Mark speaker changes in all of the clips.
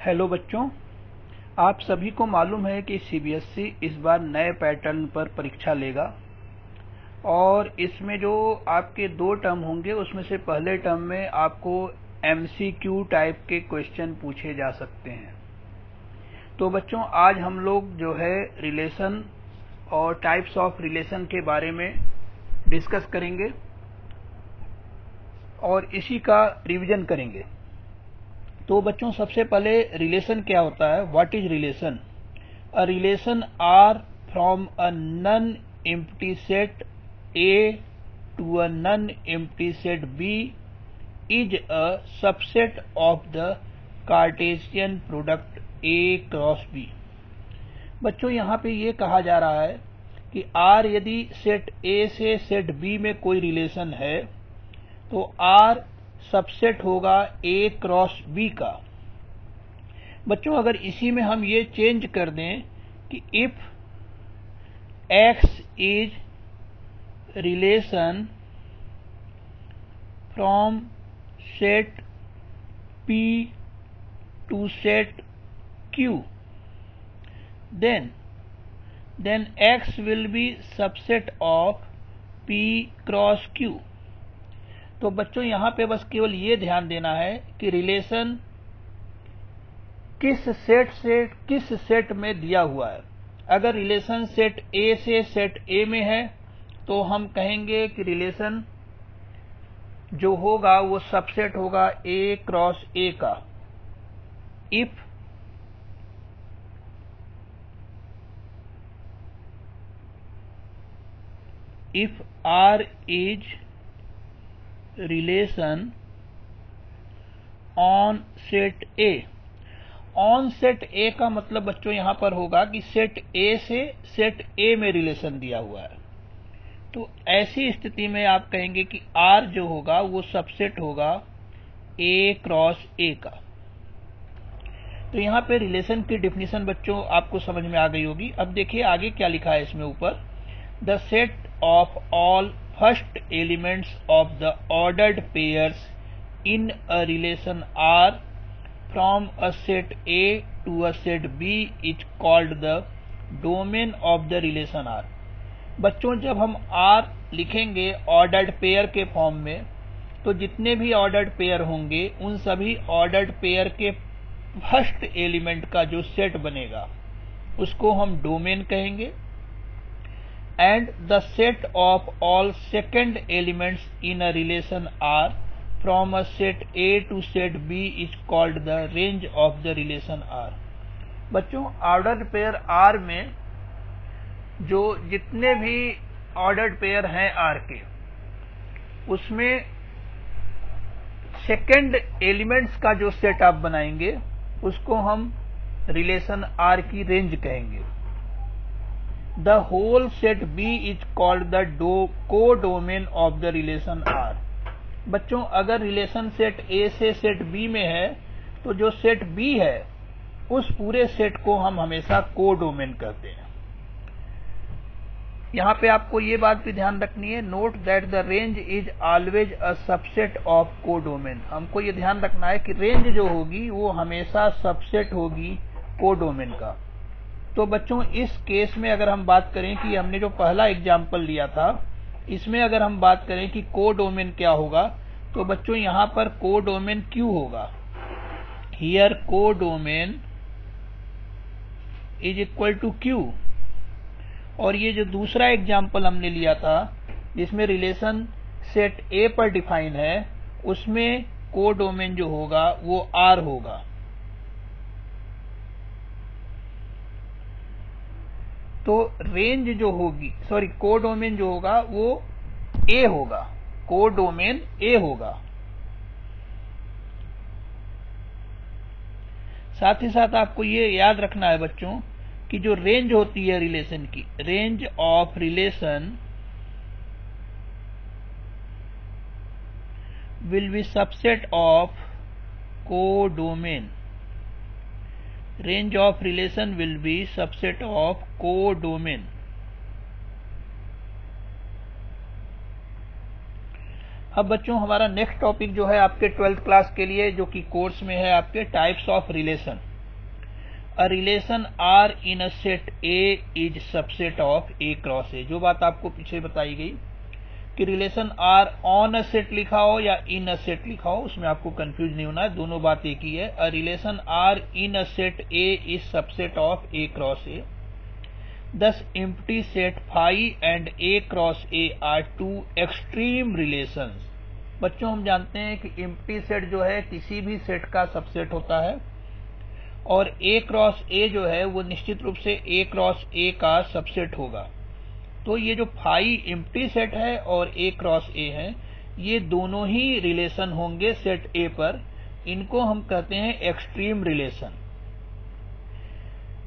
Speaker 1: Hello बच्चों, आप सभी को मालूम है कि सीबीएसई इस बार नए पैटर्न पर परीक्षा लेगा और इसमें जो आपके 2 टर्म होंगे उसमें से पहले टर्म में आपको एमसीक्यू टाइप के क्वेश्चन पूछे जा सकते हैं। तो बच्चों आज हम लोग जो है रिलेशन और टाइप्स ऑफ रिलेशन के बारे में डिस्कस करेंगे और इसी का रिवीजन करेंगे। तो बच्चों सबसे पहले रिलेशन क्या होता है, what is relation? A relation R from a non empty set A to a non empty set B is a subset of the Cartesian product A cross B. बच्चों यहाँ पे ये कहा जा रहा है कि आर यदि सेट ए से सेट बी में कोई रिलेशन है तो आर सबसेट होगा ए क्रॉस बी का। बच्चों अगर इसी में हम ये चेंज कर दें कि if x is relation from set p to set q then x will be subset of p cross q। तो बच्चों यहां पे बस केवल ये ध्यान देना है कि रिलेशन किस सेट से किस सेट में दिया हुआ है। अगर रिलेशन सेट ए से सेट ए में है तो हम कहेंगे कि रिलेशन जो होगा वो सबसेट होगा ए क्रॉस ए का। if R is relation on set A। On set ए का मतलब बच्चों यहां पर होगा कि सेट ए से सेट ए में रिलेशन दिया हुआ है। तो ऐसी स्थिति में आप कहेंगे कि R जो होगा वो सबसेट होगा ए क्रॉस ए का। तो यहां पे रिलेशन की डेफिनेशन बच्चों आपको समझ में आ गई होगी। अब देखिए आगे क्या लिखा है इसमें ऊपर, the set of all first elements of the ordered pairs in a relation R from a set A to a set B is called the domain of the relation R। बच्चों जब हम R लिखेंगे ordered pair के form में तो जितने भी ordered pair होंगे उन सभी ऑर्डर्ड पेयर के फर्स्ट एलिमेंट का जो सेट बनेगा उसको हम डोमेन कहेंगे। And the set of all second elements in a relation R from a set A to set B is called the range of the relation R। बच्चों ordered pair R में जो जितने भी ordered pair हैं R के उसमें second elements का जो सेट आप बनाएंगे उसको हम रिलेशन R की रेंज कहेंगे। The whole set B is called the co-domain of the relation R। बच्चों अगर रिलेशन सेट A से सेट B में है तो जो सेट B है उस पूरे सेट को हम हमेशा को-डोमेन कहते हैं। यहां पे आपको ये बात भी ध्यान रखनी है, note that the range is always a subset of codomain. हमको ये ध्यान रखना है कि रेंज जो होगी वो हमेशा सबसेट होगी को-डोमेन का। तो बच्चों इस केस में अगर हम बात करें कि हमने जो पहला एग्जाम्पल लिया था इसमें अगर हम बात करें कि को-डोमेन क्या होगा तो बच्चों यहां पर को-डोमेन क्यू होगा। Here codomain is equal to Q. और ये जो दूसरा एग्जाम्पल हमने लिया था जिसमें रिलेशन सेट ए पर डिफाइन है उसमें को-डोमेन जो होगा वो आर होगा। तो रेंज जो होगी को-डोमेन जो होगा वो ए होगा, को-डोमेन ए होगा। साथ ही साथ आपको ये याद रखना है बच्चों कि जो रेंज होती है रिलेशन की, range of relation will be subset of codomain. Range of relation will be subset of co-domain। अब बच्चों हमारा नेक्स्ट टॉपिक जो है आपके 12th क्लास के लिए जो कि कोर्स में है आपके types of relation. A relation R in a set A is subset of A cross A. जो बात आपको पीछे बताई गई कि relation R on a set लिखा हो या इन अ सेट लिखा हो, उसमें आपको कंफ्यूज नहीं होना है, दोनों बात एक ही है। A relation R in a set A is subset of A cross A. Thus empty set phi and A cross A are two extreme relations। बच्चों हम जानते हैं कि empty set जो है किसी भी सेट का सबसेट होता है और A क्रॉस A जो है वो निश्चित रूप से A क्रॉस A का सबसेट होगा। तो ये जो फाई empty सेट है और A क्रॉस A है, ये दोनों ही रिलेशन होंगे सेट A पर। इनको हम कहते हैं एक्सट्रीम रिलेशन।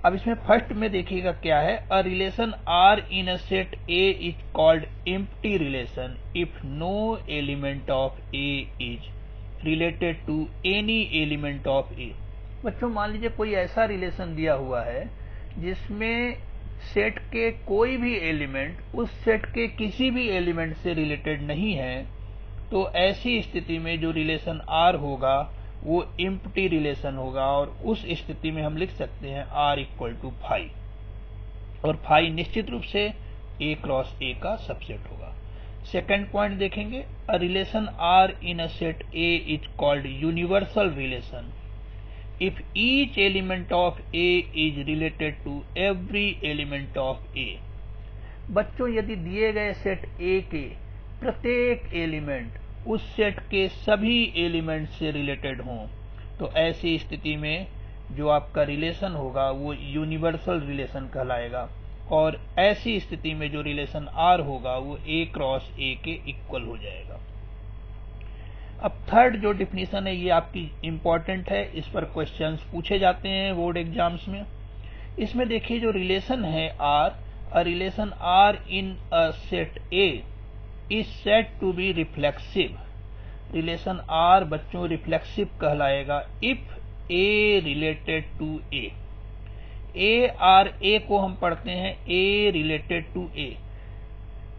Speaker 1: अब इसमें फर्स्ट में देखिएगा क्या है। A relation R in a set A is called empty relation if no element of A is related to any element of A. बच्चों मान लीजिए कोई ऐसा रिलेशन दिया हुआ है जिसमें सेट के कोई भी एलिमेंट उस सेट के किसी भी एलिमेंट से रिलेटेड नहीं है, तो ऐसी स्थिति में जो रिलेशन आर होगा वो एम्प्टी रिलेशन होगा और उस स्थिति में हम लिख सकते हैं आर इक्वल टू फाई, और फाई निश्चित रूप से ए क्रॉस ए का सबसेट होगा। सेकंड पॉइंट देखेंगे। A relation R in a set A is called universal relation if each element of A is related to every element of A. बच्चों यदि दिए गए सेट ए के प्रत्येक एलिमेंट उस सेट के सभी एलिमेंट से रिलेटेड हों, तो ऐसी स्थिति में जो आपका रिलेशन होगा वो यूनिवर्सल रिलेशन कहलाएगा, और ऐसी स्थिति में जो रिलेशन आर होगा वो ए क्रॉस ए के इक्वल हो जाएगा। अब थर्ड जो डिफिनीशन है ये आपकी इंपॉर्टेंट है, इस पर क्वेश्चंस पूछे जाते हैं बोर्ड एग्जाम्स में। इसमें देखिए जो रिलेशन है R, a relation R in a set A is said to be reflexive. Relation R बच्चों रिफ्लेक्सिव कहलाएगा if A related to A. A R A को हम पढ़ते हैं A related to A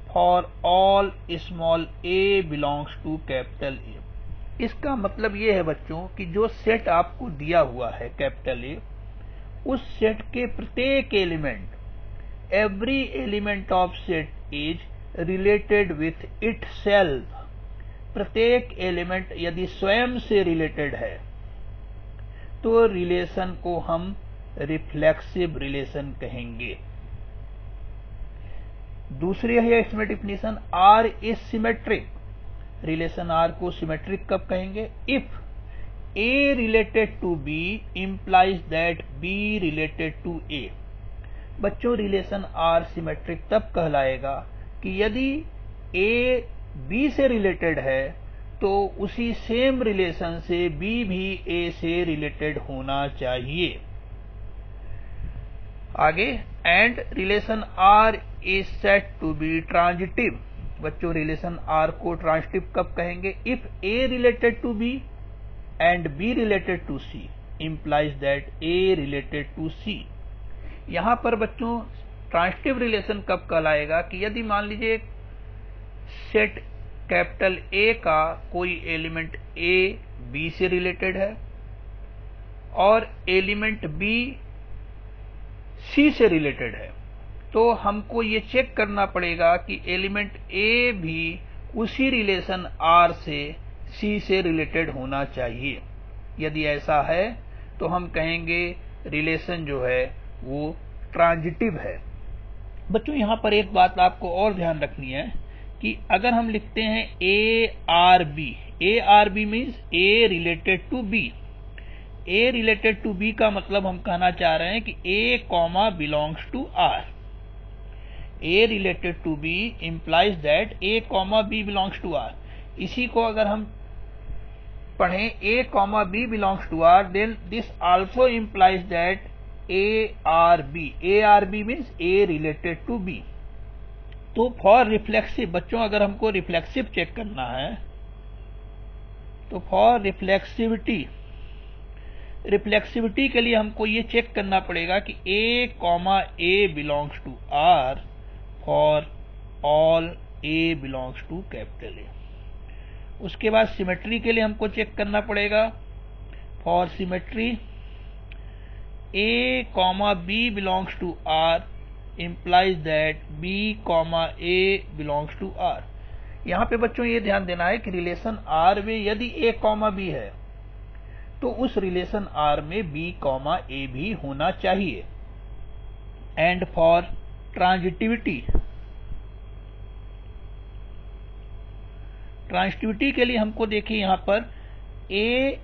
Speaker 1: for all small a belongs to capital A. इसका मतलब ये है बच्चों कि जो सेट आपको दिया हुआ है कैपिटल ए, उस सेट के प्रत्येक element, every element of set is related with itself. प्रत्येक एलिमेंट यदि स्वयं से रिलेटेड है तो रिलेशन को हम रिफ्लेक्सिव रिलेशन कहेंगे। दूसरी है इसमें definition R is symmetric. Relation R को सिमेट्रिक कब कहेंगे? If A related to B implies that B related to A. बच्चों रिलेशन आर सिमेट्रिक तब कहलाएगा कि यदि ए बी से रिलेटेड है तो उसी सेम रिलेशन से बी भी ए से रिलेटेड होना चाहिए। आगे, and relation R is said to be transitive. बच्चों रिलेशन आर को ट्रांजिटिव कब कहेंगे? If A related to B and B related to C implies that A related to C. यहां पर बच्चों ट्रांजिटिव रिलेशन कब कहलाएगा कि यदि मान लीजिए सेट कैपिटल ए का कोई एलिमेंट ए बी से रिलेटेड है और एलिमेंट बी सी से रिलेटेड है, तो हमको ये चेक करना पड़ेगा कि एलिमेंट ए भी उसी रिलेशन आर से सी से रिलेटेड होना चाहिए। यदि ऐसा है तो हम कहेंगे रिलेशन जो है वो ट्रांजिटिव है। बच्चों यहां पर एक बात आपको और ध्यान रखनी है कि अगर हम लिखते हैं A R B means A related to B. A related to B का मतलब हम कहना चाह रहे हैं कि A comma belongs to R. A related to B implies that A comma B belongs to R. इसी को अगर हम पढ़ें A comma B belongs to R, then this also implies that A R B means A related to B. तो for reflexive, बच्चों अगर हमको reflexive check करना है तो फॉर रिफ्लेक्सिविटी के लिए हमको ये चेक करना पड़ेगा कि A comma A belongs to R for all A belongs to capital A. उसके बाद सिमेट्री के लिए हमको चेक करना पड़ेगा। For symmetry A comma B belongs to R implies that B comma A belongs to R। यहाँ पे बच्चों ये ध्यान देना है कि रिलेशन R में यदि A comma B है तो उस रिलेशन R में B comma A भी होना चाहिए। एंड फॉर ट्रांजिटिविटी, ट्रांजिटिविटी के लिए हमको देखिए यहाँ पर A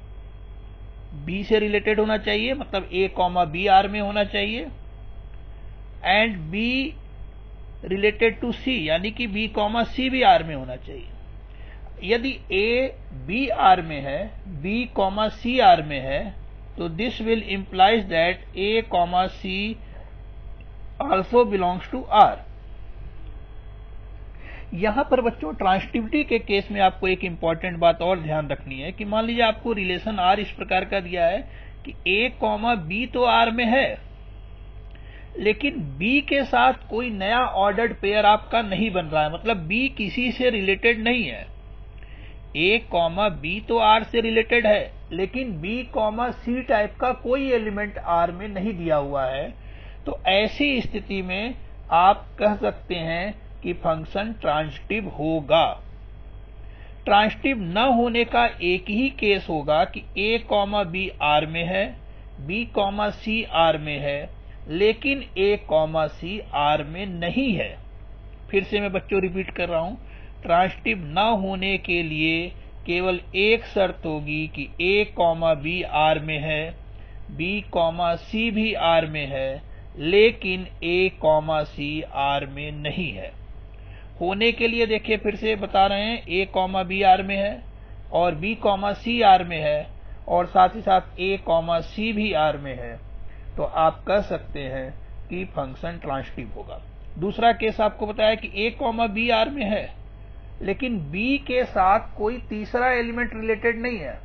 Speaker 1: B से रिलेटेड होना चाहिए, मतलब A कॉमा B R में होना चाहिए, and B related to C, यानी कि B कॉमा C भी R में होना चाहिए। यदि A B R में है, B कॉमा C R में है, तो this will implies that A comma C also belongs to R। यहां पर बच्चों ट्रांजिटिविटी के केस में आपको एक इंपॉर्टेंट बात और ध्यान रखनी है कि मान लीजिए आपको रिलेशन R इस प्रकार का दिया है कि A कॉमा B तो R में है, लेकिन B के साथ कोई नया ऑर्डर्ड पेयर आपका नहीं बन रहा है, मतलब B किसी से रिलेटेड नहीं है। A कॉमा B तो R से रिलेटेड है, लेकिन B कॉमा C टाइप का कोई एलिमेंट R में नहीं दिया हुआ है। तो ऐसी स्थिति में आप कह सकते हैं कि फंक्शन ट्रांजिटिव होगा। ट्रांजिटिव न होने का एक ही केस होगा कि A कॉमा B R में है, B कॉमा C R में है, लेकिन A कॉमा C R में नहीं है। फिर से मैं बच्चों रिपीट कर रहा हूं, ट्रांजिटिव न होने के लिए केवल एक शर्त होगी कि A कॉमा B R में है, B कॉमा C भी R में है, लेकिन A कॉमा C R में नहीं है। होने के लिए देखिए फिर से बता रहे हैं, A कॉमा B R में है और B कॉमा C R में है, और साथ ही साथ A कॉमा C भी R में है, तो आप कह सकते हैं कि फंक्शन ट्रांजिटिव होगा। दूसरा केस आपको बताया कि A कॉमा B R में है, लेकिन B के साथ कोई तीसरा एलिमेंट रिलेटेड नहीं है,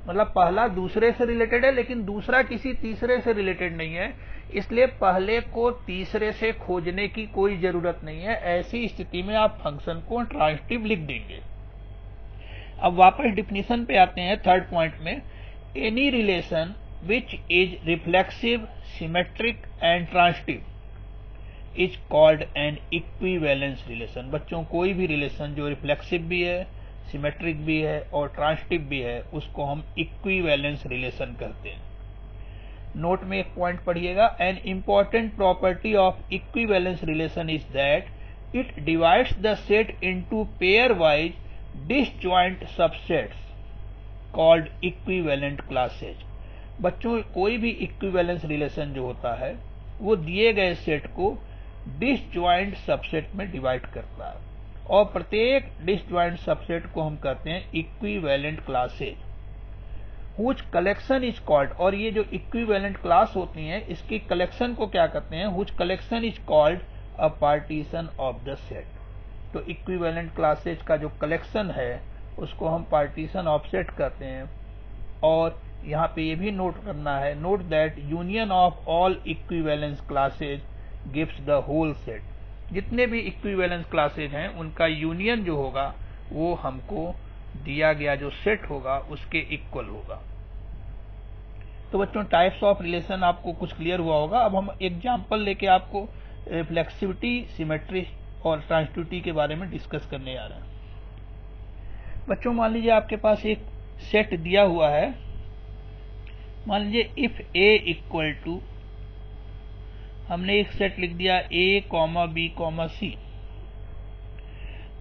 Speaker 1: मतलब पहला दूसरे से रिलेटेड है लेकिन दूसरा किसी तीसरे से रिलेटेड नहीं है, इसलिए पहले को तीसरे से खोजने की कोई जरूरत नहीं है। ऐसी स्थिति में आप फंक्शन को ट्रांजिटिव लिख देंगे। अब वापस डिफिनीशन पे आते हैं थर्ड पॉइंट में। Any relation which is reflexive, symmetric and transitive is called an equivalence relation. बच्चों कोई भी रिलेशन जो रिफ्लेक्सिव भी है, सिमेट्रिक भी है और ट्रांजिटिव भी है, उसको हम इक्विवेलेंस रिलेशन कहते हैं। नोट में एक पॉइंट पढ़िएगा, an important property of equivalence relation is that it divides the set into pair wise disjoint subsets called equivalent classes. बच्चों कोई भी इक्विवेलेंस रिलेशन जो होता है वो दिए गए सेट को डिसजॉइंट सबसेट में डिवाइड करता है, और प्रत्येक डिसजॉइंट सबसेट को हम कहते हैं equivalent classes, हुच collection is called. और ये जो इक्विवेलेंट क्लास होती हैं इसकी कलेक्शन को क्या कहते हैं, हुच collection is called a partition of the set. तो इक्विवेलेंट क्लासेज का जो कलेक्शन है उसको हम पार्टीशन ऑफ सेट कहते हैं। और यहाँ पे ये भी नोट करना है, note that union of all equivalence classes gives the whole set. जितने भी इक्विवेलेंस क्लासेज हैं उनका यूनियन जो होगा वो हमको दिया गया जो सेट होगा उसके इक्वल होगा। तो बच्चों टाइप्स ऑफ रिलेशन आपको कुछ क्लियर हुआ होगा। अब हम एग्जांपल लेके आपको रिफ्लेक्सिविटी, सिमेट्री और ट्रांजिटिविटी के बारे में डिस्कस करने जा रहे हैं। बच्चों मान लीजिए आपके पास एक सेट दिया हुआ है, मान लीजिए इफ A इक्वल टू, हमने एक सेट लिख दिया A comma B comma C।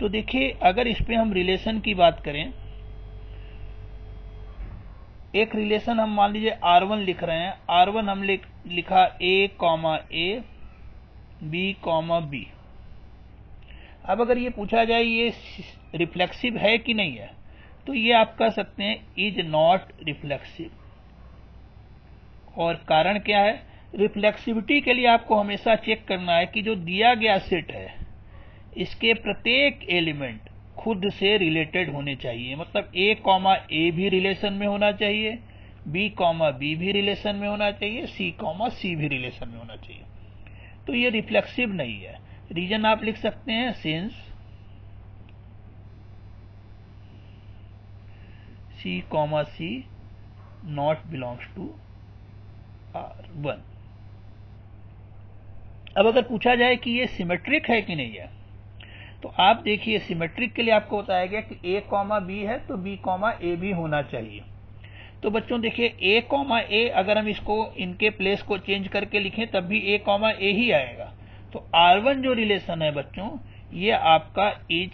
Speaker 1: तो देखिए अगर इस पे हम रिलेशन की बात करें, एक रिलेशन हम मान लीजिए R1 लिख रहे हैं, R1 हम लिखा A comma A B comma B। अब अगर ये पूछा जाए ये रिफ्लेक्सिव है कि नहीं है, तो ये आप कह सकते हैं इज नॉट रिफ्लेक्सिव। और कारण क्या है, रिफ्लेक्सिविटी के लिए आपको हमेशा चेक करना है कि जो दिया गया सेट है इसके प्रत्येक एलिमेंट खुद से रिलेटेड होने चाहिए, मतलब A कॉमा A भी रिलेशन में होना चाहिए, B कॉमा B भी रिलेशन में होना चाहिए, C कॉमा C भी रिलेशन में होना चाहिए। तो ये रिफ्लेक्सिव नहीं है। रीजन आप लिख सकते हैं since C comma C not belongs to R1। अब अगर पूछा जाए कि ये सिमेट्रिक है कि नहीं है, तो आप देखिए सिमेट्रिक के लिए आपको बताया गया कि a कॉमा b है तो b कॉमा a भी होना चाहिए। तो बच्चों देखिए a कॉमा a अगर हम इसको इनके प्लेस को चेंज करके लिखें तब भी a कॉमा a ही आएगा। तो R1 जो रिलेशन है बच्चों ये आपका इज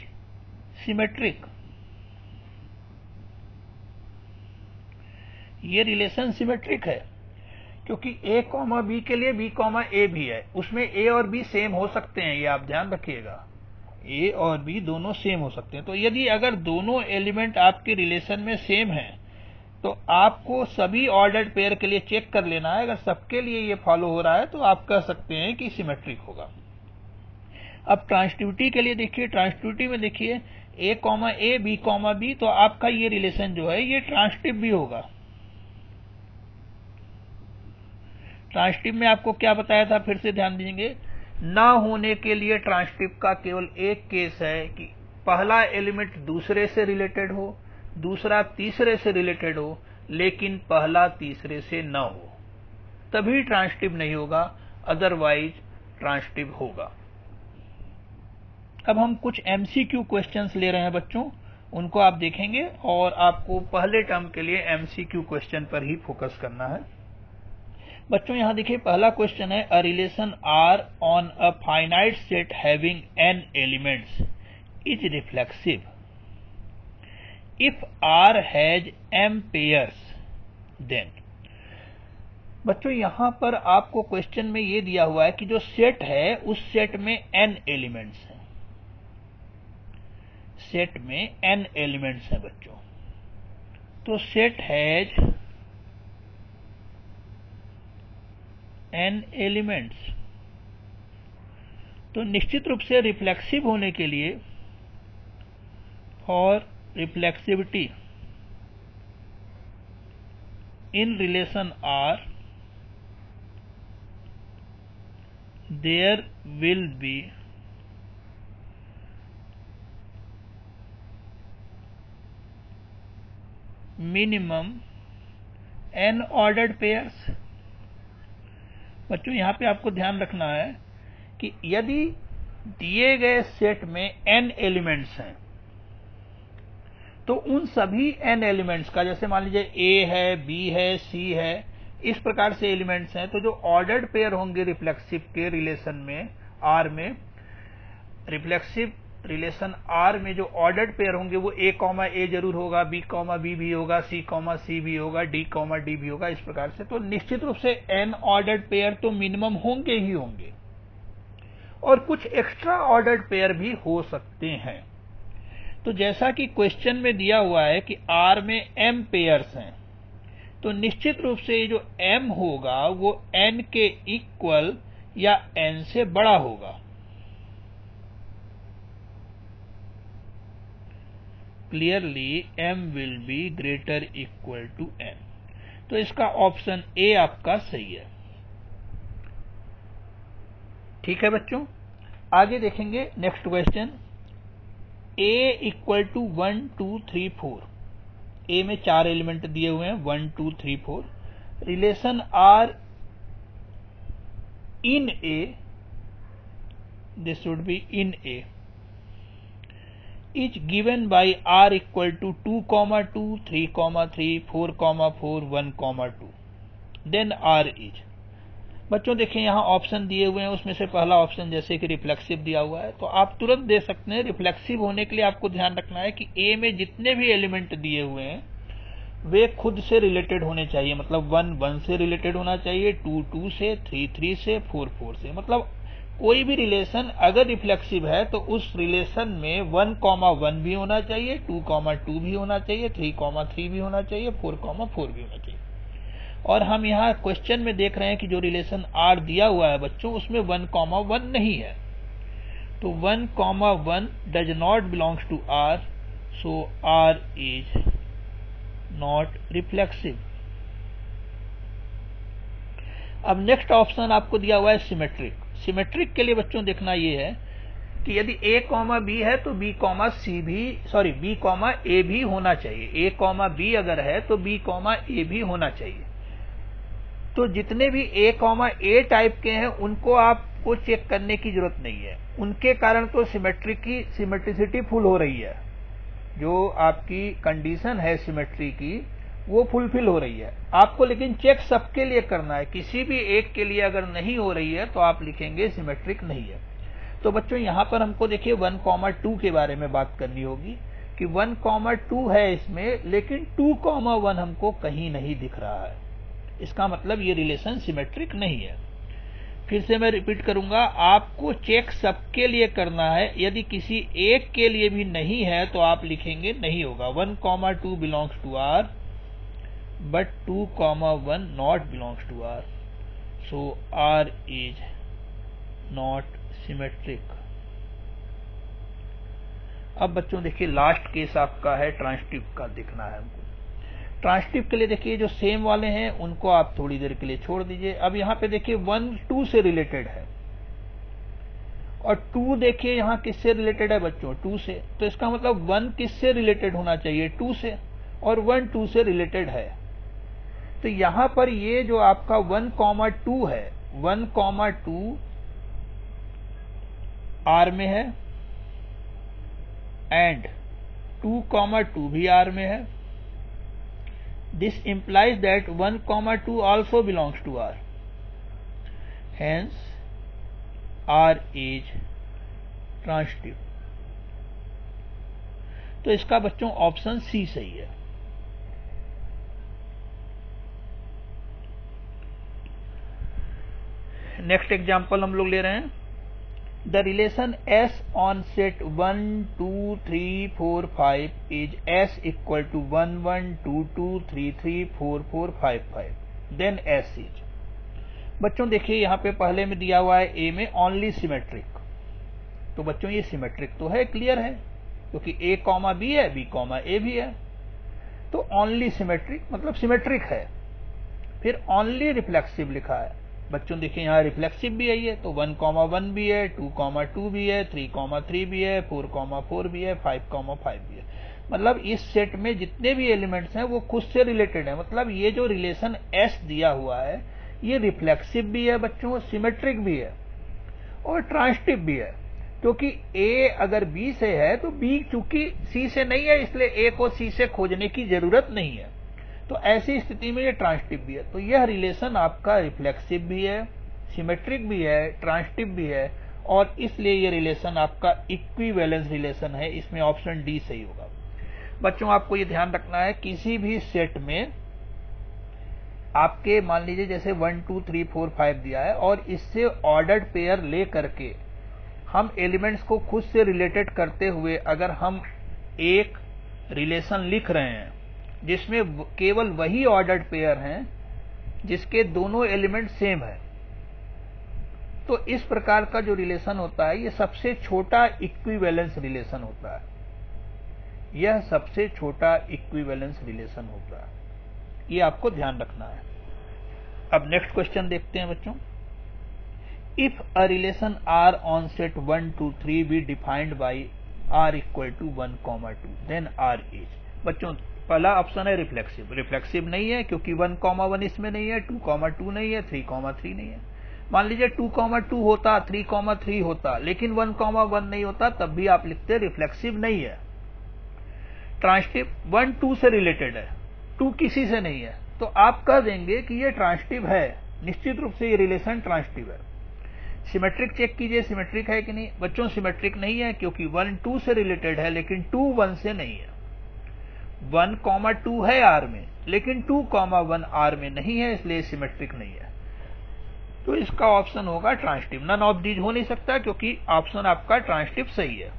Speaker 1: सिमेट्रिक, ये रिलेशन सिमेट्रिक है क्योंकि a कॉमा b के लिए b कॉमा a भी है, उसमें a और b सेम हो सकते हैं, ये आप ध्यान रखिएगा, a और b दोनों सेम हो सकते हैं। तो यदि अगर दोनों एलिमेंट आपके रिलेशन में सेम हैं तो आपको सभी ऑर्डर्ड पेयर के लिए चेक कर लेना है। अगर सबके लिए ये फॉलो हो रहा है तो आप कह सकते हैं कि सिमेट्रिक होगा। अब ट्रांसटिविटी के लिए देखिए, ट्रांसटिविटी में देखिए a comma a b comma b, तो आपका ये रिलेशन जो है ये ट्रांसटिव भी होगा। ट्रांसटिव में आपको क्या बताया था, फिर से ध्यान दीजिए, ना होने के लिए ट्रांसटिव का केवल एक केस है कि पहला एलिमेंट दूसरे से रिलेटेड हो, दूसरा तीसरे से रिलेटेड हो, लेकिन पहला तीसरे से न हो, तभी ट्रांसटिव नहीं होगा, अदरवाइज ट्रांसटिव होगा। अब हम कुछ एमसीक्यू क्वेश्चंस ले रहे हैं बच्चों, उनको आप देखेंगे और आपको पहले टर्म के लिए एमसीक्यू क्वेश्चन पर ही फोकस करना है। बच्चों यहां देखिए पहला क्वेश्चन है, a relation R on a finite set having n elements is reflexive if R has m pairs then. बच्चों यहां पर आपको क्वेश्चन में ये दिया हुआ है कि जो सेट है उस सेट में n एलिमेंट्स हैं, सेट में n एलिमेंट्स हैं बच्चों। तो सेट हैज n एलिमेंट्स, तो निश्चित रूप से रिफ्लेक्सिव होने के लिए और reflexivity in relation R there will be minimum n ordered pairs। बच्चों यहां पे आपको ध्यान रखना है कि यदि दिए गए सेट में n एलिमेंट्स हैं तो उन सभी n एलिमेंट्स का, जैसे मान लीजिए a है, b है, c है, इस प्रकार से एलिमेंट्स हैं, तो जो ऑर्डर्ड पेयर होंगे रिफ्लेक्सिव के रिलेशन में R में, रिफ्लेक्सिव रिलेशन R में जो ऑर्डर्ड पेयर होंगे वो a कॉमा a जरूर होगा, b कॉमा b भी होगा, c कॉमा c भी होगा, d कॉमा d भी होगा, इस प्रकार से। तो निश्चित रूप से n ऑर्डर्ड पेयर तो मिनिमम होंगे ही होंगे और कुछ एक्स्ट्रा ऑर्डर्ड पेयर भी हो सकते हैं। तो जैसा कि क्वेश्चन में दिया हुआ है कि R में m पेयर्स हैं, तो निश्चित रूप से ये जो m होगा वो n के इक्वल या n से बड़ा होगा। Clearly m will be greater equal to n। तो इसका ऑप्शन ए आपका सही है। ठीक है बच्चों, आगे देखेंगे next question. a equal to 1 2 3 4, a में 4 एलिमेंट दिए हुए हैं 1 2 3 4। Relation R in a, this would be in a, is given by R equal to 2 2 3 3 4 4 1 2, then R is. बच्चों देखिए यहां ऑप्शन दिए हुए हैं, उसमें से पहला ऑप्शन जैसे कि रिफ्लेक्सिव दिया हुआ है तो आप तुरंत दे सकते हैं। रिफ्लेक्सिव होने के लिए आपको ध्यान रखना है कि A में जितने भी एलिमेंट दिए हुए हैं वे खुद से रिलेटेड होने चाहिए, मतलब 1 1 से रिलेटेड होना चाहिए, 2 2 से, 3 3 से, 4 4 से। मतलब कोई भी रिलेशन अगर रिफ्लेक्सिव है तो उस रिलेशन में 1 1 भी होना चाहिए, 2 2 भी होना चाहिए, 3 3 भी होना चाहिए, 4 4 भी होना चाहिए। और हम यहाँ क्वेश्चन में देख रहे हैं कि जो रिलेशन R दिया हुआ है बच्चों उसमें 1 1 नहीं है, तो 1 1 does not belongs to R, so R is not reflexive. अब नेक्स्ट ऑप्शन आपको दिया हुआ है सिमेट्रिक। सिमेट्रिक के लिए बच्चों देखना ये है कि यदि a b है तो b a भी होना चाहिए। a b अगर है तो b a भी होना चाहिए। तो जितने भी A, टाइप के हैं उनको आपको चेक करने की जरूरत नहीं है, उनके कारण तो सिमेट्रिसिटी फुल हो रही है, जो आपकी कंडीशन है सिमेट्री की वो फुलफिल हो रही है। आपको लेकिन चेक सबके लिए करना है, किसी भी एक के लिए अगर नहीं हो रही है तो आप लिखेंगे सिमेट्रिक नहीं है। तो बच्चों यहां पर हमको देखिए 1,2 के बारे में बात करनी होगी कि 1,2 है इसमें, लेकिन 2,1 हमको कहीं नहीं दिख रहा है, इसका मतलब ये रिलेशन सिमेट्रिक नहीं है। फिर से मैं रिपीट करूंगा, आपको चेक सबके लिए करना है, यदि किसी एक के लिए भी नहीं है तो आप लिखेंगे नहीं होगा। 1,2 belongs to R but 2,1 not belongs to R, so R is not symmetric। अब बच्चों देखिए लास्ट केस आपका है ट्रांजिटिव का, देखना है हमको। ट्रांजिटिव के लिए देखिए जो सेम वाले हैं उनको आप थोड़ी देर के लिए छोड़ दीजिए। अब यहां पे देखिए 1 2 से रिलेटेड है और 2 देखिए यहां किससे रिलेटेड है बच्चों, 2 से, तो इसका मतलब 1 किससे रिलेटेड होना चाहिए, 2 से, और 1 2 से रिलेटेड है। तो यहां पर ये जो आपका 1,2 है, 1,2 R में है एंड 2,2 भी R में है। This implies that 1,2 also belongs to R. Hence, R is transitive। तो इसका बच्चों ऑप्शन सी सही है। नेक्स्ट एग्जांपल हम लोग ले रहे हैं, the relation S on set 1 2 3 4 5 is S equal to 1 1 2 2 3 3 4 4 5 5 then S is। बच्चों देखिए यहाँ पे पहले में दिया हुआ है A में ओनली सिमेट्रिक, तो बच्चों ये सिमेट्रिक तो है, क्लियर है, क्योंकि A, B है, B, A भी है, तो ओनली सिमेट्रिक मतलब सिमेट्रिक है। फिर ओनली रिफ्लेक्सिव लिखा है, बच्चों देखिए यहाँ रिफ्लेक्सिव भी है ये, तो 1,1 भी है, 2,2 भी है, 3,3 भी है, 4,4 भी है, 5,5 भी है। मतलब इस सेट में जितने भी एलिमेंट्स हैं वो खुद से रिलेटेड है। मतलब ये जो रिलेशन S दिया हुआ है ये रिफ्लेक्सिव भी है बच्चों, सिमेट्रिक भी है और ट्रांजिटिव भी है, क्योंकि A अगर B से है तो B चूंकि C से नहीं है, इसलिए A को C से खोजने की जरूरत नहीं है, तो ऐसी स्थिति में ये ट्रांजिटिव भी है। तो यह रिलेशन आपका रिफ्लेक्सिव भी है, सिमेट्रिक भी है, ट्रांजिटिव भी है, और इसलिए ये रिलेशन आपका इक्विवेलेंस रिलेशन है। इसमें ऑप्शन डी सही होगा। बच्चों आपको ये ध्यान रखना है, किसी भी सेट में आपके मान लीजिए जैसे 1 2 3 4 5 दिया है और इससे ऑर्डर्ड पेयर ले करके हम एलिमेंट्स को खुद से रिलेटेड करते हुए अगर हम एक रिलेशन लिख रहे हैं जिसमें केवल वही ऑर्डर्ड पेयर हैं जिसके दोनों एलिमेंट सेम है, तो इस प्रकार का जो रिलेशन होता है ये सबसे छोटा इक्विवेलेंस रिलेशन होता है। यह सबसे छोटा इक्विवेलेंस रिलेशन होता है, ये आपको ध्यान रखना है। अब नेक्स्ट क्वेश्चन देखते हैं बच्चों, if a relation R on set 1 2 3 be defined by R equal to 1, 2 then R is। बच्चों पहला ऑप्शन है रिफ्लेक्सिव, रिफ्लेक्सिव नहीं है क्योंकि 1,1 इसमें नहीं है, 2,2 नहीं है, 3,3 नहीं है। मान लीजिए 2,2 होता, 3,3 होता, लेकिन 1,1 नहीं होता, तब भी आप लिखते रिफ्लेक्सिव नहीं है। ट्रांजिटिव 1 2 से रिलेटेड है, 2 किसी से नहीं है, तो आप कह देंगे कि ये ट्रांजिटिव है, निश्चित रूप से ये रिलेशन ट्रांजिटिव है। सिमेट्रिक चेक कीजिए सिमेट्रिक है कि नहीं, बच्चों सिमेट्रिक नहीं है क्योंकि 1 2 से रिलेटेड है लेकिन 2 1 से नहीं है। 1,2 है R में लेकिन 2,1 R में नहीं है, इसलिए सिमेट्रिक नहीं है। तो इसका ऑप्शन होगा ट्रांजिटिव। नन ऑफ दीज हो नहीं सकता क्योंकि ऑप्शन आपका ट्रांजिटिव सही है।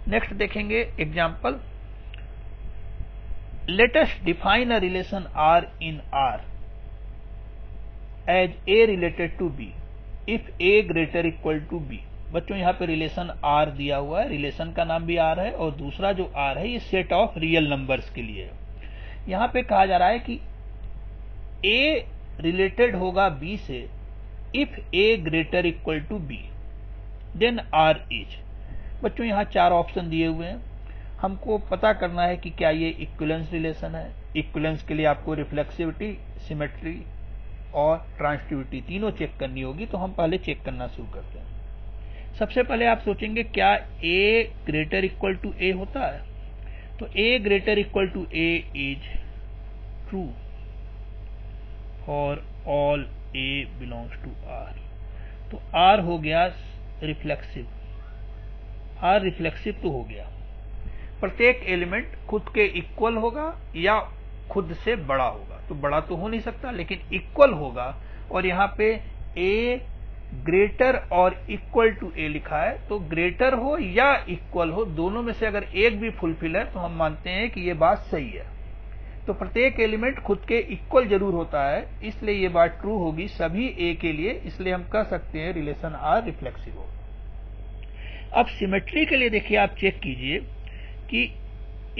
Speaker 1: नेक्स्ट देखेंगे example, let us define a relation R in R as A related to B if A greater equal to B। बच्चों यहाँ पे रिलेशन R दिया हुआ है, रिलेशन का नाम भी R है और दूसरा जो R है ये सेट ऑफ रियल नंबर्स के लिए है। यहाँ पे कहा जा रहा है कि A रिलेटेड होगा B से if A greater equal to B then R is. बच्चों यहाँ 4 ऑप्शन दिए हुए हैं, हमको पता करना है कि क्या ये इक्विवेलेंस रिलेशन है। इक्विवेलेंस के लिए आपको रिफ्लेक्सिविटी, सिमेट्री और ट्रांसटिविटी तीनों चेक करनी होगी। तो हम पहले चेक करना शुरू करते हैं। सबसे पहले आप सोचेंगे क्या a greater equal to a होता है? तो a greater equal to a is true for all a belongs to r। तो r हो गया रिफ्लेक्सिव, r रिफ्लेक्सिव तो हो गया। प्रत्येक एलिमेंट खुद के इक्वल होगा या खुद से बड़ा होगा। तो बड़ा तो हो नहीं सकता, लेकिन इक्वल होगा। और यहाँ पे a ग्रेटर और इक्वल टू a लिखा है, तो ग्रेटर हो या इक्वल हो, दोनों में से अगर एक भी फुलफिल है तो हम मानते हैं कि ये बात सही है। तो प्रत्येक एलिमेंट खुद के इक्वल जरूर होता है, इसलिए ये बात ट्रू होगी सभी a के लिए। इसलिए हम कह सकते हैं रिलेशन r रिफ्लेक्सिव हो। अब सिमेट्री के लिए देखिए, आप चेक कीजिए कि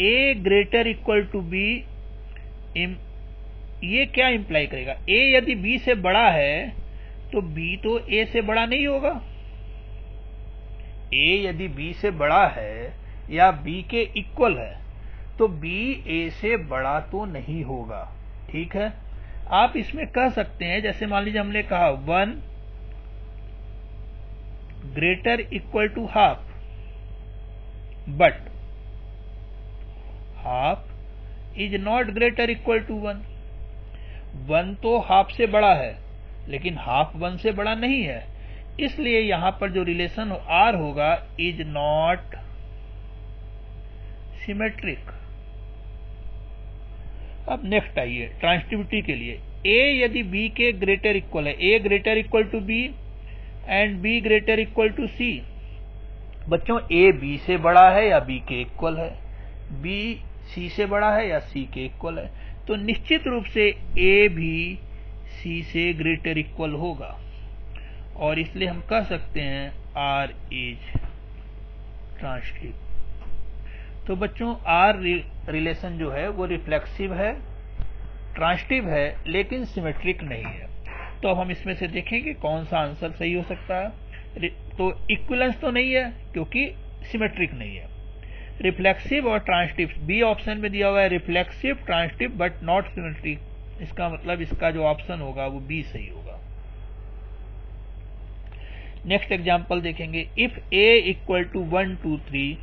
Speaker 1: a greater equal to b, ये क्या इंप्लाई करेगा? a यदि b से बड़ा है तो b तो a से बड़ा नहीं होगा। a यदि b से बड़ा है या b के इक्वल है तो b a से बड़ा तो नहीं होगा। ठीक है, आप इसमें कह सकते हैं, जैसे मान लीजिए हमने कहा 1 greater equal to half, but half is not greater equal to 1। 1 तो हाफ से बड़ा है, लेकिन हाफ 1 से बड़ा नहीं है। इसलिए यहां पर जो रिलेशन r होगा इज नॉट सिमेट्रिक। अब नेक्स्ट आइए ट्रांसटिविटी के लिए। a यदि b के ग्रेटर इक्वल है, a greater equal to b and b greater equal to c। बच्चों a b से बड़ा है या b के इक्वल है, b c से बड़ा है या c के इक्वल है, तो निश्चित रूप से a भी c से ग्रेटर इक्वल होगा। और इसलिए हम कह सकते हैं r इज ट्रांसटिव। तो बच्चों r रिलेशन जो है वो रिफ्लेक्सिव है, ट्रांसटिव है, लेकिन सिमेट्रिक नहीं है। तो अब हम इसमें से देखेंगे कौन सा आंसर सही हो सकता है। तो इक्विवेलेंस तो नहीं है क्योंकि सिमेट्रिक नहीं है। रिफ्लेक्सिव और ट्रांसटिव, बी ऑप्शन में दिया हुआ है reflexive transitive but not symmetric. इसका मतलब इसका जो ऑप्शन होगा वो बी सही होगा। नेक्स्ट एग्जांपल देखेंगे। If a equal to 1 2 3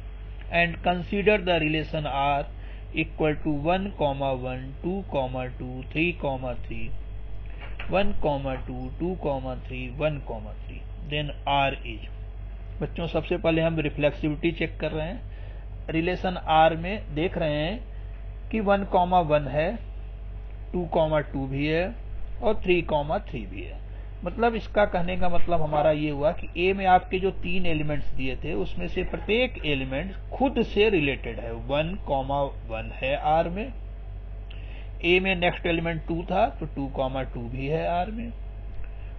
Speaker 1: and consider the relation r equal to 1 1 2 2 3 3 1 2 2 3 1 3 then r is. बच्चों सबसे पहले हम रिफ्लेक्सिविटी चेक कर रहे हैं। रिलेशन r में देख रहे हैं कि 1 1 है, 2 2 भी है और 3 3 भी है। मतलब इसका कहने का मतलब हमारा ये हुआ कि a में आपके जो 3 एलिमेंट्स दिए थे उसमें से प्रत्येक एलिमेंट खुद से रिलेटेड है। 1 1 है r में, a में नेक्स्ट एलिमेंट 2 था तो 2 2 भी है r में,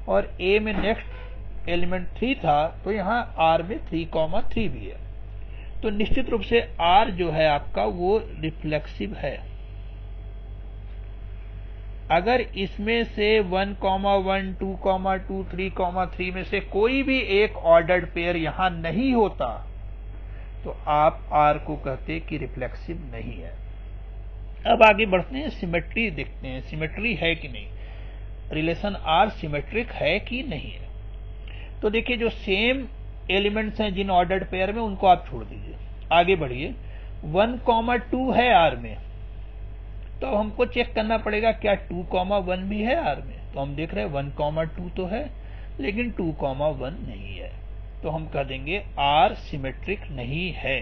Speaker 1: और a में नेक्स्ट एलिमेंट 3 था तो यहाँ r में 3 3 भी है। तो निश्चित रूप से r जो है आपका वो रिफ्लेक्सिव है। अगर इसमें से 1 1 2 2 3 3 में से कोई भी एक ऑर्डर्ड पेयर यहां नहीं होता तो आप r को कहते कि रिफ्लेक्सिव नहीं है। अब आगे बढ़ते हैं, सिमेट्री देखते हैं, सिमेट्री है कि नहीं, रिलेशन r सिमेट्रिक है कि नहीं है। तो देखिए जो सेम एलिमेंट्स हैं जिन ऑर्डर्ड पेयर में उनको आप छोड़ दीजिए, आगे बढ़िए। 1 2 है r में, तो अब हमको चेक करना पड़ेगा क्या 2 1 भी है r में। तो हम देख रहे हैं 1 2 तो है लेकिन 2 1 नहीं है, तो हम कह देंगे r सिमेट्रिक नहीं है।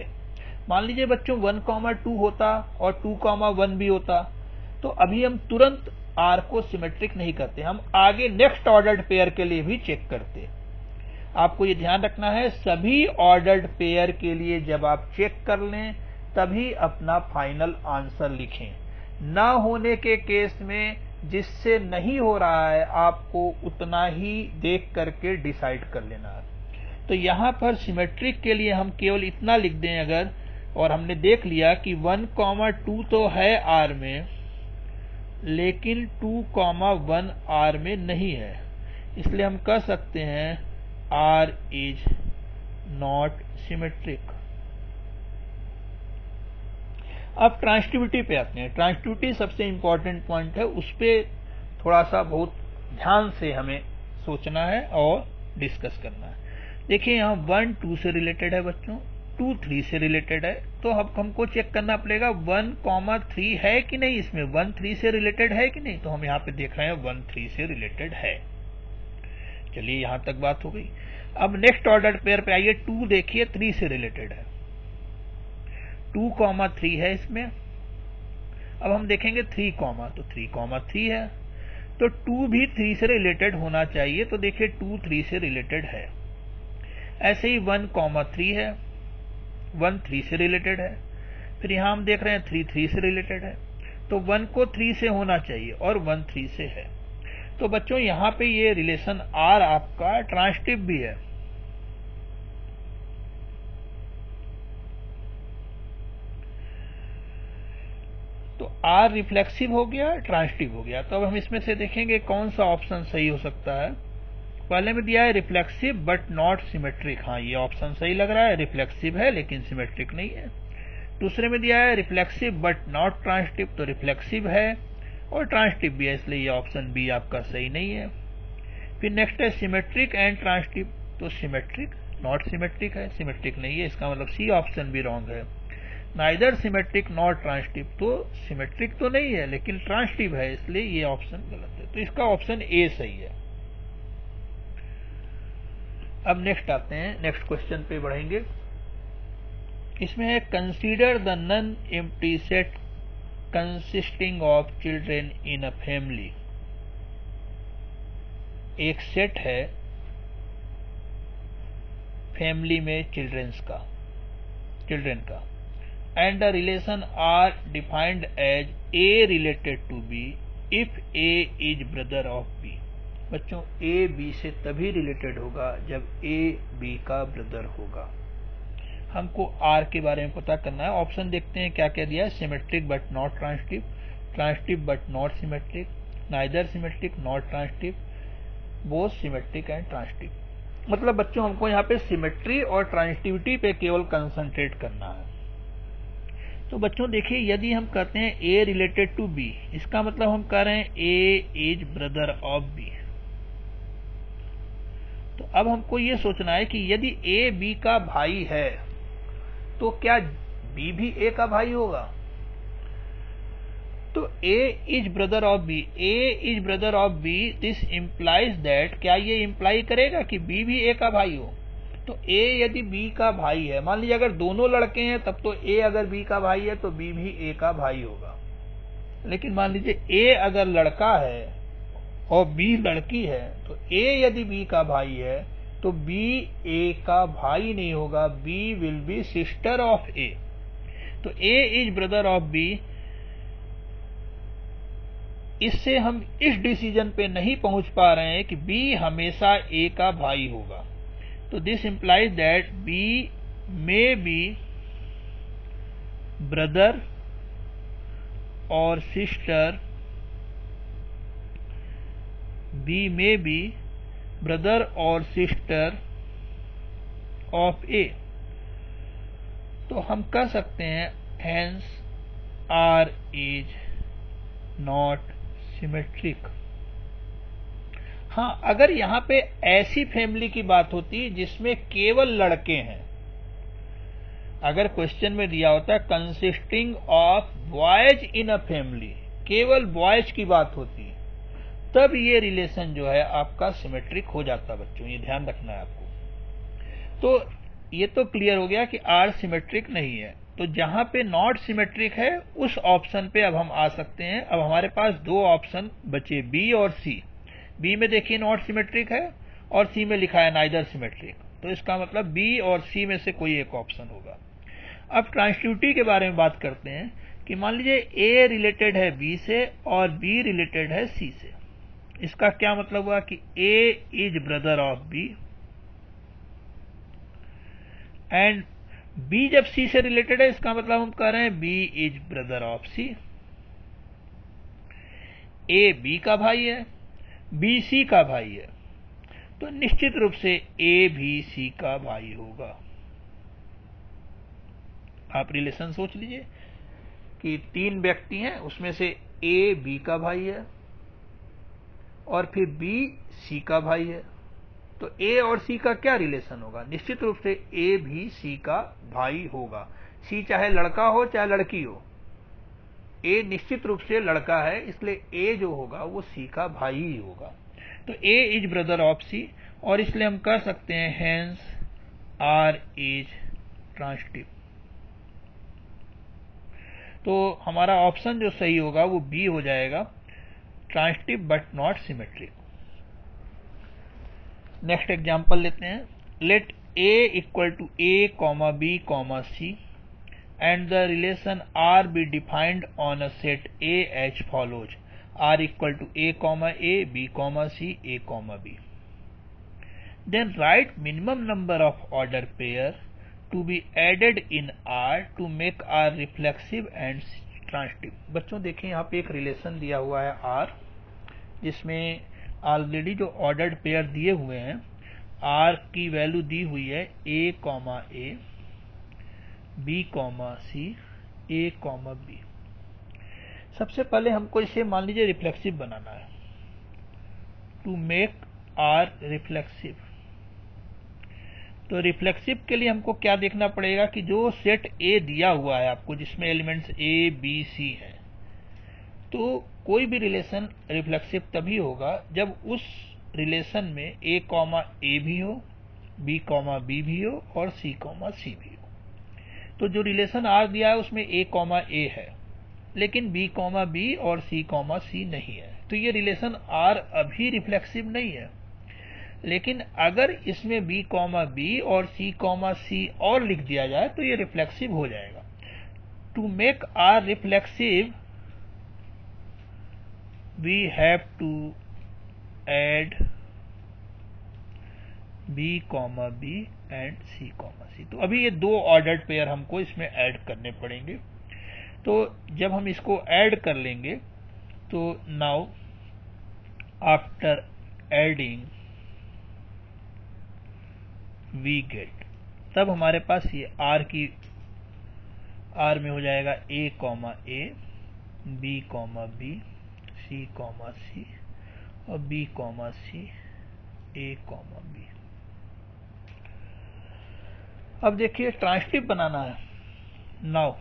Speaker 1: मान लीजिए बच्चों 1 2 होता और 2 1 भी होता तो अभी हम तुरंत r को सिमेट्रिक नहीं करते, हम आगे नेक्स्ट ऑर्डर्ड पेयर के लिए भी चेक करते। आपको ये ध्यान रखना है, सभी ऑर्डर्ड पेयर के लिए जब आप चेक कर लें तभी अपना फाइनल आंसर लिखें। ना होने के केस में जिससे नहीं हो रहा है आपको उतना ही देख करके डिसाइड कर लेना है। तो यहां पर सिमेट्रिक के लिए हम केवल इतना लिख दें अगर, और हमने देख लिया कि 1 2 तो है r में लेकिन 2 1 r में नहीं है, इसलिए हम कह सकते हैं r इज नॉट सिमेट्रिक। अब ट्रांसटिविटी पे आते हैं। ट्रांसटिविटी सबसे इंपॉर्टेंट पॉइंट है, उस पर थोड़ा सा बहुत ध्यान से हमें सोचना है और डिस्कस करना है। देखिए यहाँ 1 2 से रिलेटेड है बच्चों, 2 3 से रिलेटेड है, तो अब हमको चेक करना पड़ेगा 1 3 है कि नहीं, इसमें 1 3 से रिलेटेड है कि नहीं। तो हम यहाँ पे देख रहे हैं 1 3 से रिलेटेड है। चलिए यहां तक बात हो गई। अब नेक्स्ट ऑर्डर पेयर पे आइए, 2 देखिए 3 से रिलेटेड है, 2 3 है इसमें। अब हम देखेंगे 3 तो 3 3 है, तो 2 भी 3 से रिलेटेड होना चाहिए, तो देखिए 2 3 से रिलेटेड है। ऐसे ही 1 3 है, 1 3 से रिलेटेड है। फिर यहां हम देख रहे हैं 3 3 से रिलेटेड है, तो 1 को 3 से होना चाहिए और 1 3 से है। तो बच्चों यहां पे ये रिलेशन आर आपका ट्रांसटिव भी है। तो आर रिफ्लेक्सिव हो गया, ट्रांसटिव हो गया। तो अब हम इसमें से देखेंगे कौन सा ऑप्शन सही हो सकता है। पहले में दिया है रिफ्लेक्सिव बट नॉट सिमेट्रिक, हाँ ये ऑप्शन सही लग रहा है, रिफ्लेक्सिव है लेकिन सिमेट्रिक नहीं है। दूसरे में दिया है रिफ्लेक्सिव बट नॉट ट्रांसटिव, तो रिफ्लेक्सिव है और ट्रांसटिव भी है, इसलिए ये ऑप्शन बी आपका सही नहीं है। फिर नेक्स्ट है सिमेट्रिक एंड ट्रांसटिव, तो सिमेट्रिक नॉट सिमेट्रिक है, सिमेट्रिक नहीं है, इसका मतलब सी ऑप्शन भी रॉन्ग है। नाइदर सिमेट्रिक नॉट ट्रांसटिव, तो सिमेट्रिक तो नहीं है लेकिन ट्रांसटिव है, इसलिए ये ऑप्शन गलत है। तो इसका ऑप्शन ए सही है। अब नेक्स्ट आते हैं, नेक्स्ट क्वेश्चन पे बढ़ेंगे। इसमें है consider the non empty set consisting of children in a family. एक सेट है फैमिली में चिल्ड्रेन का and the relation R defined as A related to B if A is brother of B. बच्चों A B से तभी related होगा जब ए B का ब्रदर होगा। हमको आर के बारे में पता करना है। ऑप्शन देखते हैं क्या क्या दिया है। Symmetric but not transitive, transitive but not symmetric, neither symmetric not transitive, both symmetric and transitive. मतलब बच्चों हमको यहाँ पे सिमेट्री और ट्रांसटिविटी पे केवल कंसंट्रेट करना है। तो बच्चों देखिए यदि हम कहते हैं ए रिलेटेड टू बी, इसका मतलब हम कह रहे हैं ए इज ब्रदर ऑफ बी। तो अब हमको ये सोचना है कि यदि ए बी का भाई है तो क्या बी भी ए का भाई होगा। तो A is brother of B, A is brother of B, this implies that, क्या ये इंप्लाई करेगा कि बी भी ए का भाई हो। तो ए यदि बी का भाई है, मान लीजिए अगर दोनों लड़के हैं तब तो ए अगर बी का भाई है तो बी भी ए का भाई होगा। लेकिन मान लीजिए ए अगर लड़का है और बी लड़की है, तो ए यदि बी का भाई है तो बी ए का भाई नहीं होगा, B will be sister of A. तो A is brother of B, इससे हम इस डिसीजन पे नहीं पहुंच पा रहे हैं कि बी हमेशा ए का भाई होगा। तो this implies that B may be brother और sister, B may be brother और सिस्टर ऑफ ए। तो हम कह सकते हैं hence R is not symmetric. हाँ अगर यहां पे ऐसी फैमिली की बात होती जिसमें केवल लड़के हैं, अगर क्वेश्चन में दिया होता consisting of boys in a family, केवल बॉयज की बात होती, तब ये रिलेशन जो है आपका सिमेट्रिक हो जाता। बच्चों ये ध्यान रखना है आपको। तो ये तो क्लियर हो गया कि आर सिमेट्रिक नहीं है। तो जहां पे नॉट सिमेट्रिक है उस ऑप्शन पे अब हम आ सकते हैं। अब हमारे पास दो ऑप्शन बचे, बी और सी। बी में देखिए नॉट सिमेट्रिक है और सी में लिखा है नाइदर सिमेट्रिक, तो इसका मतलब बी और सी में से कोई एक ऑप्शन होगा। अब ट्रांसटिविटी के बारे में बात करते हैं कि मान लीजिए ए रिलेटेड है बी से और बी रिलेटेड है सी से। इसका क्या मतलब हुआ कि A is brother of B and B जब सी से रिलेटेड है, इसका मतलब हम कह रहे हैं B is brother of C. A B का भाई है, बी सी का भाई है, तो निश्चित रूप से ए भी सी का भाई होगा। आप रिलेशन सोच लीजिए, कि 3 व्यक्ति हैं, उसमें से ए बी का भाई है और फिर बी सी का भाई है। तो ए और सी का क्या रिलेशन होगा? निश्चित रूप से ए भी सी का भाई होगा। सी चाहे लड़का हो चाहे लड़की हो, ए निश्चित रूप से लड़का है, इसलिए ए जो होगा वो सी का भाई ही होगा। तो ए इज ब्रदर ऑफ सी, और इसलिए हम कह सकते हैं हेंस आर इज ट्रांसिटिव। तो हमारा ऑप्शन जो सही होगा वो बी हो जाएगा, transitive but not symmetric. Next example लेते हैं। Let A equal to A comma B comma C and the relation R be defined on a set A as follows: R equal to A comma A, B comma C, A comma B. Then write minimum number of order pair to be added in R to make R reflexive and transitive. बच्चों देखें यहाँ पे एक relation दिया हुआ है R, जिसमें already जो ऑर्डर्ड पेयर दिए हुए हैं, R की वैल्यू दी हुई है A comma A, B comma C, A comma B. सबसे पहले हमको इसे मान लीजिए रिफ्लेक्सिव बनाना है। टू मेक आर रिफ्लेक्सिव, तो रिफ्लेक्सिव के लिए हमको क्या देखना पड़ेगा कि जो सेट ए दिया हुआ है आपको, जिसमें एलिमेंट्स ए बी सी हैं, तो कोई भी रिलेशन रिफ्लेक्सिव तभी होगा जब उस रिलेशन में ए कॉमा ए भी हो, बी कॉमा बी भी हो और सी कॉमा सी भी हो। तो जो रिलेशन आर दिया है उसमें ए कॉमा ए है, लेकिन बी कॉमा बी और सी कॉमा सी नहीं है, तो ये रिलेशन आर अभी रिफ्लेक्सिव नहीं है। लेकिन अगर इसमें बी कॉमा बी और सी कॉमा सी और लिख दिया जाए तो ये रिफ्लेक्सिव हो जाएगा। To make R reflexive we have to add B comma B and C comma C. तो अभी ये 2 ऑर्डर्ड पेयर हमको इसमें ऐड करने पड़ेंगे। तो जब हम इसको ऐड कर लेंगे तो now after adding we get, तब हमारे पास ये आर में हो जाएगा A comma A, B comma B, C comma C और B comma C, A comma B. अब देखिए ट्रांसिटिव बनाना है। Now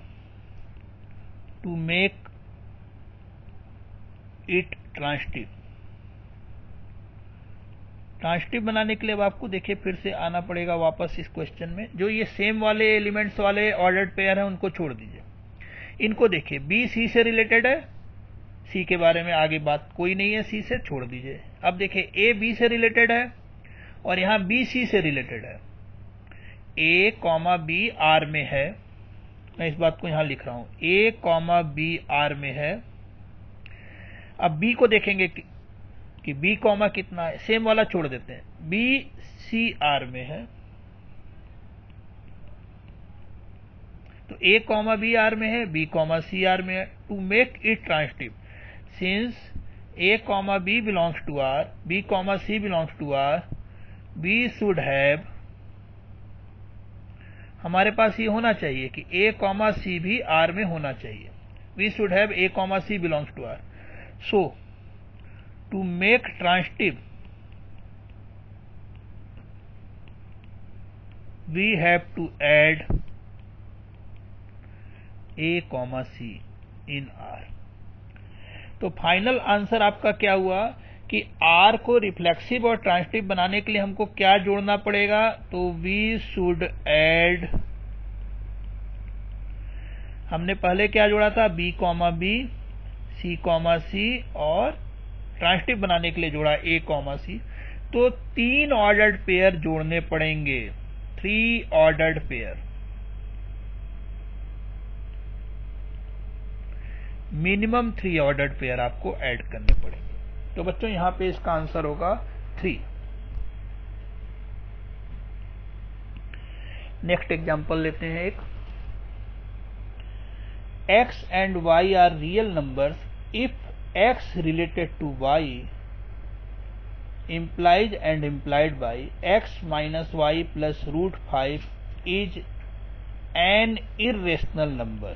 Speaker 1: to make it transitive, transitive बनाने के लिए अब आपको देखिए फिर से आना पड़ेगा वापस इस क्वेश्चन में। जो ये सेम वाले एलिमेंट्स वाले ऑर्डर्ड पेयर हैं उनको छोड़ दीजिए। इनको देखिए, बी सी से रिलेटेड है, सी के बारे में आगे बात कोई नहीं है, सी से छोड़ दीजिए। अब देखिए ए बी से रिलेटेड है और यहां बी सी से रिलेटेड है। ए कॉमा बी आर में है, मैं इस बात को यहां लिख रहा हूं, ए कॉमा बी आर में है। अब बी को देखेंगे कि बी कॉमा कितना है, सेम वाला छोड़ देते हैं, बी सी आर में है। तो ए कॉमा बी आर में है, बी कॉमा सी आर में है। To make it transitive, since A comma B belongs to R, B comma C belongs to R, B should have, हमारे पास ये होना चाहिए कि ए कॉमा सी भी आर में होना चाहिए। We should have A comma C belongs to R. So to make transitive we have to add A comma C in R. तो फाइनल आंसर आपका क्या हुआ कि आर को रिफ्लेक्सिव और ट्रांसिटिव बनाने के लिए हमको क्या जोड़ना पड़ेगा? तो वी शुड ऐड, हमने पहले क्या जोड़ा था, B comma B, C comma C, और ट्रांसिटिव बनाने के लिए जोड़ा ए कॉमा सी। तो 3 ऑर्डर्ड पेयर जोड़ने पड़ेंगे, 3 ordered pair, minimum 3 ordered pair आपको ऐड करने पड़ेंगे। तो बच्चों यहां पे इसका आंसर होगा 3। नेक्स्ट एग्जांपल लेते हैं एक। x and y are real numbers if x related to y implies and implied by x minus y plus root 5 is an irrational number।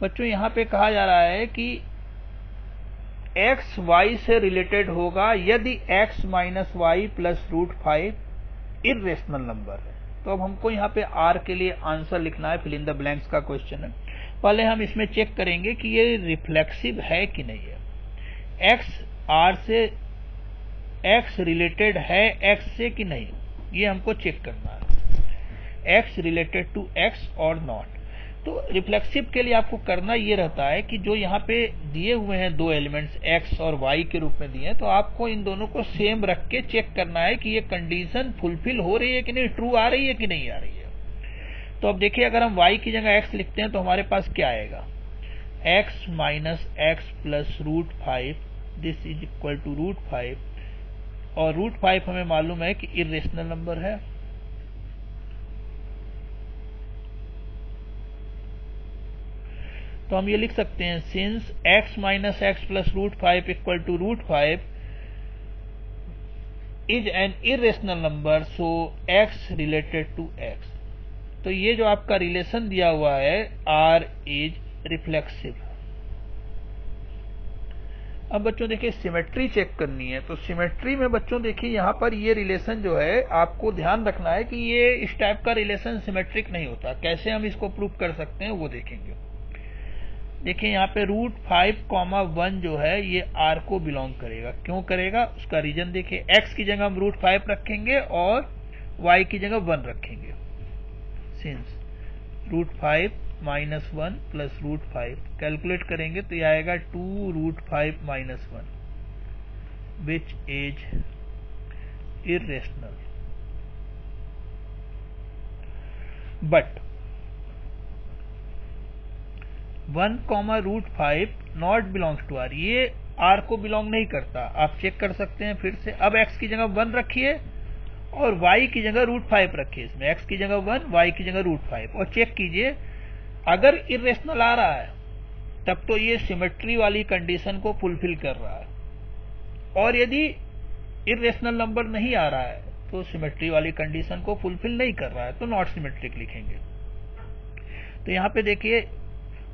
Speaker 1: बच्चों यहाँ पे कहा जा रहा है कि x y से रिलेटेड होगा यदि x minus y plus root 5 irrational number है। तो अब हमको यहाँ पे r के लिए आंसर लिखना है, फिल इन द ब्लैंक्स का क्वेश्चन है। पहले हम इसमें चेक करेंगे कि ये रिफ्लेक्सिव है कि नहीं है। x r से x रिलेटेड है x से कि नहीं, ये हमको चेक करना है, x रिलेटेड टू x और नॉट। तो रिफ्लेक्सिव के लिए आपको करना ये रहता है कि जो यहाँ पे दिए हुए हैं दो एलिमेंट्स x और y के रूप में दिए हैं, तो आपको इन दोनों को सेम रख के चेक करना है कि ये कंडीशन फुलफिल हो रही है कि नहीं, ट्रू आ रही है कि नहीं आ रही है। तो अब देखिए, अगर हम y की जगह x लिखते हैं तो हमारे पास क्या आएगा, x minus x plus root 5 this is equal to root 5, और रूट 5 हमें मालूम है कि इर्रेशनल नंबर है। तो हम ये लिख सकते हैं, since x minus x plus root 5 equal to root 5 is an irrational number, so x related to x। तो ये जो आपका रिलेशन दिया हुआ है r इज रिफ्लेक्सिव। अब बच्चों देखिए, सिमेट्री चेक करनी है। तो सिमेट्री में बच्चों देखिए, यहाँ पर ये रिलेशन जो है आपको ध्यान रखना है कि ये इस टाइप का रिलेशन सिमेट्रिक नहीं होता। कैसे हम इसको प्रूव कर सकते हैं वो देखेंगे। देखिए यहाँ पे रूट 5,1 जो है ये r को बिलोंग करेगा। क्यों करेगा, उसका रीजन देखिए, x की जगह हम रूट 5 रखेंगे और y की जगह 1 रखेंगे। Since root 5 minus 1 plus root 5 calculate करेंगे तो ये आएगा 2 root 5 minus 1 which is irrational. But 1 comma root 5 not belongs to r, ये r को बिलोंग नहीं करता। आप चेक कर सकते हैं फिर से। अब x की जगह 1 रखिए और y की जगह रूट 5 रखिए। इसमें x की जगह 1, y की जगह रूट 5, और चेक कीजिए, अगर इर्रेशनल आ रहा है तब तो ये सिमेट्री वाली कंडीशन को फुलफिल कर रहा है, और यदि इर्रेशनल नंबर नहीं आ रहा है तो सिमेट्री वाली कंडीशन को फुलफिल नहीं कर रहा है, तो नॉट सिमेट्रिक लिखेंगे। तो यहाँ पे देखिए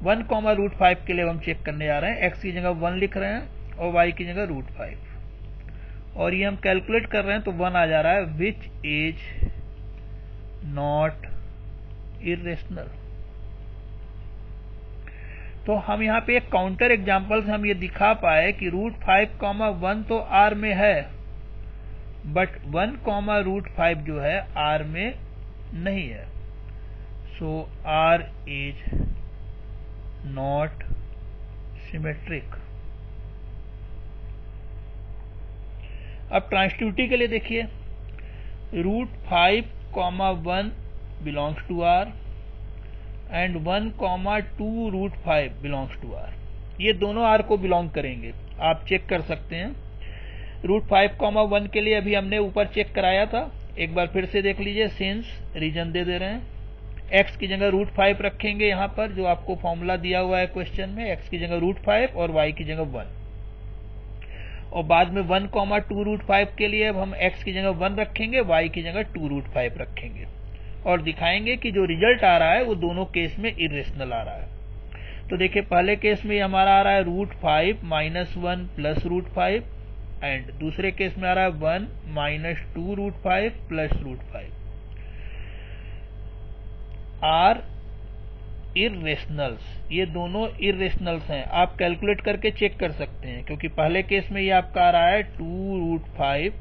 Speaker 1: 1 कॉमा रूट 5 के लिए हम चेक करने जा रहे हैं, x की जगह 1 लिख रहे हैं और y की जगह रूट 5, और ये हम कैलकुलेट कर रहे हैं तो 1 आ जा रहा है, विच इज नॉट इर्रेशनल। तो हम यहाँ पे एक काउंटर एग्जांपल से हम ये दिखा पाए कि रूट 5,1 तो r में है, बट 1 कॉमा रूट 5 जो है r में नहीं है, so r is not symmetric. अब ट्रांसटिविटी के लिए देखिए, root 5,1 belongs to r and 1 comma 2 root 5 belongs to r, ये दोनों r को बिलोंग करेंगे। आप चेक कर सकते हैं, रूट 5,1 के लिए अभी हमने ऊपर चेक कराया था, एक बार फिर से देख लीजिए। सिंस रीजन दे रहे हैं, x की जगह रूट 5 रखेंगे यहाँ पर, जो आपको फॉर्मूला दिया हुआ है क्वेश्चन में, x की जगह रूट 5 और y की जगह 1, और बाद में 1 कॉमा 2 रूट 5 के लिए अब हम x की जगह 1 रखेंगे, y की जगह 2 रूट 5 रखेंगे, और दिखाएंगे कि जो रिजल्ट आ रहा है वो दोनों केस में इर्रेशनल आ रहा है। तो देखिए, पहले केस में हमारा आ रहा है root 5 minus 1 plus root 5, and दूसरे केस में आ रहा है 1 minus 2 root 5 plus root 5। Are irrationals, ये दोनों इर्रेशनल्स हैं। आप कैलकुलेट करके चेक कर सकते हैं, क्योंकि पहले केस में ये आपका आ रहा है 2 रूट 5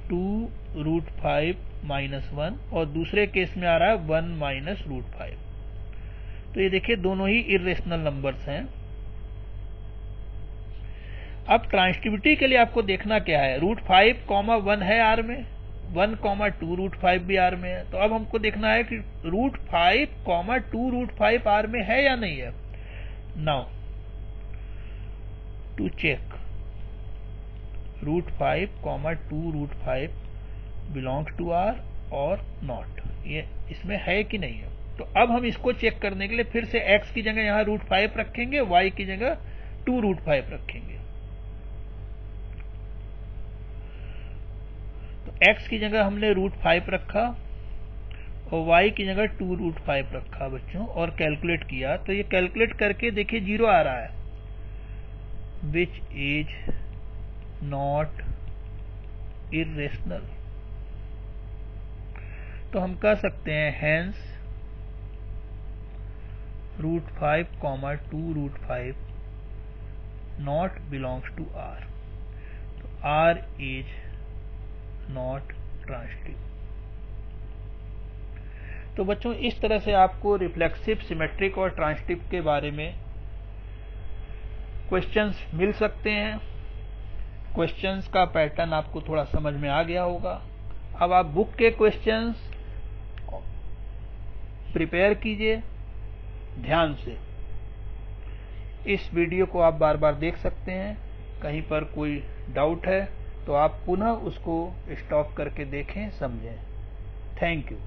Speaker 1: 2 रूट 5 माइनस 1, और दूसरे केस में आ रहा है 1 माइनस रूट 5। तो ये देखिए, दोनों ही इर्रेशनल नंबर्स हैं। अब ट्रांसटिविटी के लिए आपको देखना क्या है, रूट 5,1 है r में, 1 कॉमा 2 रूट 5 भी r में है। तो अब हमको देखना है कि रूट 5,2 रूट 5 r में है या नहीं है। Now to check, root 5,2 root 5 belongs to r और नॉट, ये इसमें है कि नहीं है। तो अब हम इसको चेक करने के लिए फिर से x की जगह यहाँ रूट 5 रखेंगे, y की जगह 2 रूट 5 रखेंगे। तो x की जगह हमने रूट 5 रखा और y की जगह 2√5 रखा बच्चों और कैलकुलेट किया, तो ये कैलकुलेट करके देखिए 0 आ रहा है, विच इज नॉट इरेशनल। तो हम कह सकते हैं hence √5, 2√5 not belongs to R। तो R इज नॉट ट्रांजिटिव। तो बच्चों इस तरह से आपको रिफ्लेक्सिव, सिमेट्रिक और ट्रांजिटिव के बारे में क्वेश्चंस मिल सकते हैं। क्वेश्चंस का पैटर्न आपको थोड़ा समझ में आ गया होगा। अब आप बुक के क्वेश्चंस प्रिपेयर कीजिए ध्यान से। इस वीडियो को आप बार बार देख सकते हैं। कहीं पर कोई डाउट है तो आप पुनः उसको स्टॉप करके देखें, समझें। Thank you.